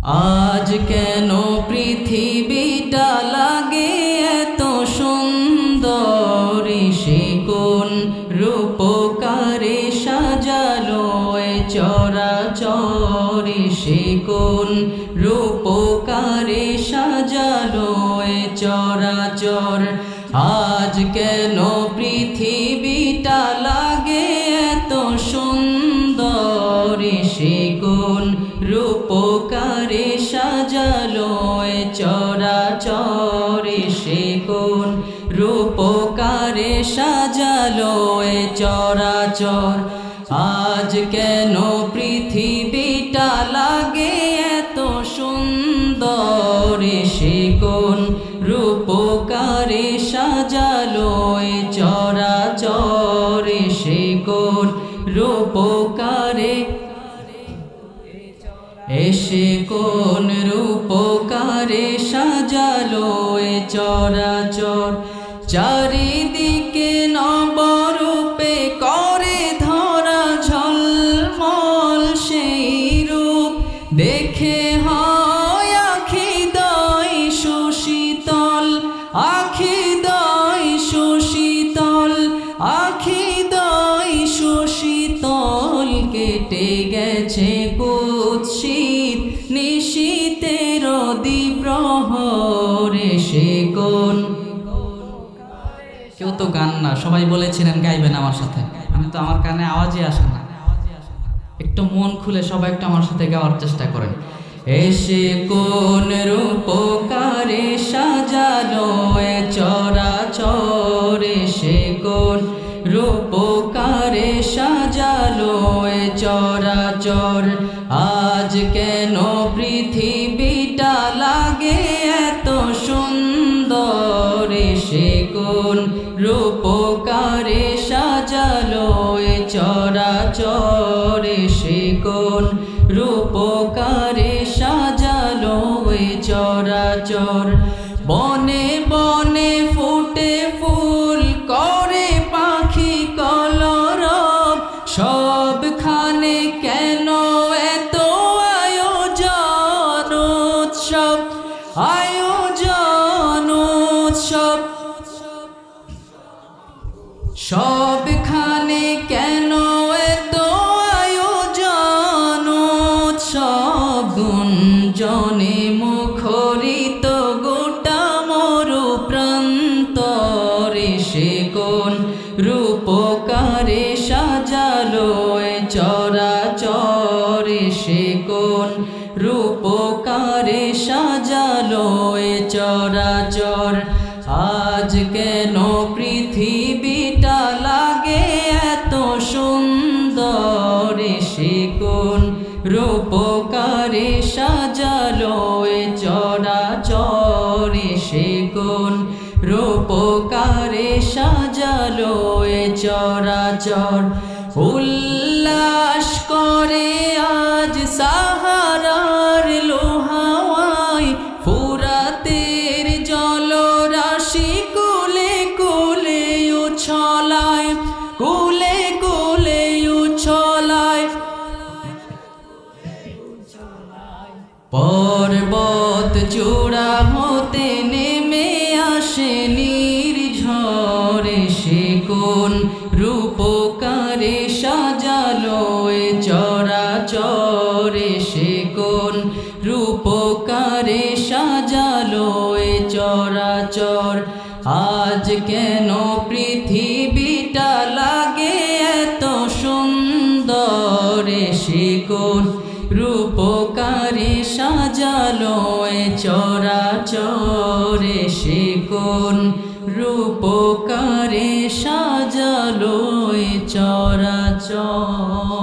আজ কেন পৃথিবীটা লাগে এত সুন্দর, সে কোন রূপকারে সাজালো এ চরাচর, সে কোন রূপকারে সাজালো এ চরাচর। আজ কেন পৃথিবীটা লাগে এত সুন্দর, সে কোন রূপকারে সাজালো এ চরাচর, সে কোন রূপকারে সাজালো এ চরাচর। আজ কেন পৃথিবীটা লাগে এত সুন্দর, সে কোন রূপকারে সাজালো এ চরাচর, সে কোন রূপকারে এসে কোন রূপকারে সাজালো এ চরাচর। চারিদিকে নবরূপে করে ধরা ঝলমল, সেই রূপ দেখে হয় আখিদয় সুশীতল, আখিদয় সুশীতল, আখিদয় সুশীতল। কেটে গেছে কুৎসিত নিশীতের দ্বিপ্রহরে, সে কোন। কেউ তো গান না, সবাই বলেছিলেন গাইবেন আমার সাথে, আমি তো আমার কানে আওয়াজই আসে না। একটু মন খুলে সবাই একটু আমার সাথে গাওয়ার চেষ্টা করেন। এসে কোন রূপকারে সাজালো এ চরাচর, সে কোন রূপকারে সাজালো এ চরাচর। আজ কেন পৃথিবীটা লাগে এত সুন্দর, সে কোন রূপকারে সাজালো এ চরাচর, সে কোন রূপকারে সাজালো এ চরাচর। বনে বনে ফুটে ফুল করে পাখি কলরব, সবখানে কেন এত আয়োজন উৎসব, আয়োজন উৎসব। সবখানে কেন এত আয়োজন উৎসব, গুঞ্জনে মুখরিত গোটা মরু প্রান্তরে, সে কোন রূপকারে সাজালো এ চরাচর, সে কোন রূপকারে সাজালো এ চরাচর। আজ কেন পৃথিবীটা লাগে এত সুন্দর, সে কোন রূপকারে সাজালো এ চরাচর, সে কোন রূপকারে সাজালো এ চরাচর। উল্লাস করে আজ সাহারার লোহাওয়ায়, ফুরাতের জলরাশি কুলে কুলে উছলায়, কুলে কুলে উছলায়। পর্বত চূড়া হতে নেমে আসে নির্ঝরে, সে কোন রূপকারে সাজালো এ চরাচর, সে কোন রূপকারে সাজালো এ চরাচর। আজ কেন পৃথিবীটা লাগে এত সুন্দর, সে কোন রূপকারে সাজালো এ চরাচর, সে কোন রূপকারে সাজালো এ চরাচর।